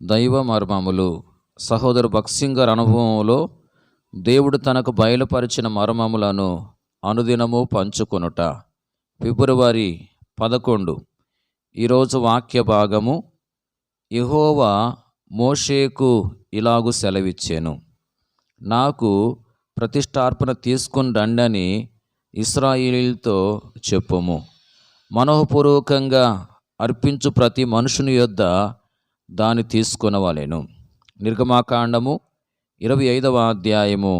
దైవ మర్మములు. సహోదరు భక్సింగ్ గారి అనుభవంలో దేవుడు తనకు బయలుపరిచిన మర్మములను అనుదినము పంచుకొనుట. ఫిబ్రవరి 11. ఈరోజు వాక్య భాగము. యెహోవా మోషేకు ఇలాగు సెలవిచ్చెను, నాకు ప్రతిష్టార్పణ తీసుకుని రండని ఇశ్రాయేలీయులతో చెప్పుము. మనఃపూర్వకంగా అర్పించు ప్రతి మనుషుని యొద్ద దాన్ని తీసుకొనవలెను. నిర్గమాకాండము 25వ అధ్యాయము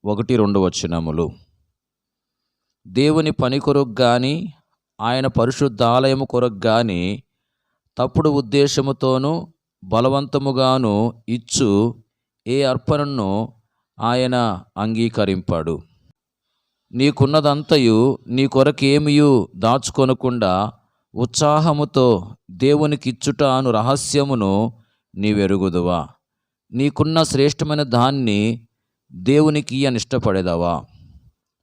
1-2 వచనములు. దేవుని పని కొరకు గాని ఆయన పరిశుద్ధాలయము కొరకు గాని తప్పుడు ఉద్దేశముతోనూ బలవంతముగాను ఇచ్చు ఏ అర్పణను ఆయన అంగీకరింపడు. నీకున్నదంతయు నీ కొరకేమియు దాచుకొనకుండా ఉత్సాహముతో దేవునికిచ్చుట అను రహస్యమును నీవెరుగుదువా? నీకున్న శ్రేష్టమైన దాన్ని దేవునికి ఇష్టపడేదవా?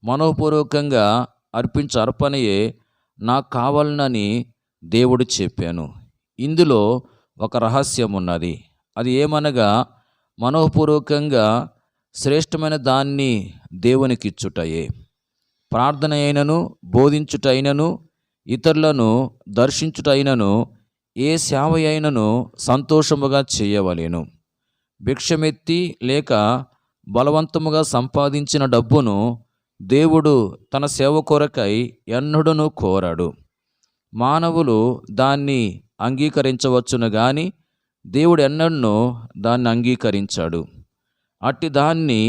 మనఃపూర్వకంగా అర్పించే అర్పణయే నాకు కావాలనని దేవుడు చెప్పాను. ఇందులో ఒక రహస్యం ఉన్నది. అది ఏమనగా, మనఃపూర్వకంగా శ్రేష్టమైన దాన్ని దేవునికిచ్చుటయే. ప్రార్థన అయినను, బోధించుటైనను, ఇతరులను దర్శించుటైనను, ఏ సేవ అయినను సంతోషముగా చేయవలెను. భిక్షమెత్తి లేక బలవంతముగా సంపాదించిన డబ్బును దేవుడు తన సేవ కొరకై ఎన్నడూను కోరాడు. మానవులు దాన్ని అంగీకరించవచ్చును గాని దేవుడు ఎన్నడూ దాన్ని అంగీకరించాడు. అట్టి దాన్ని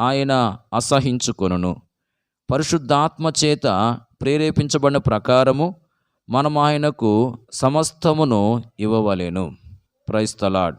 ఆయన అసహించుకొనును. పరిశుద్ధాత్మ చేత ప్రేరేపించబడిన ప్రకారము మనం ఆయనకు సమస్తమును ఇవ్వవలెను. Praise the lord.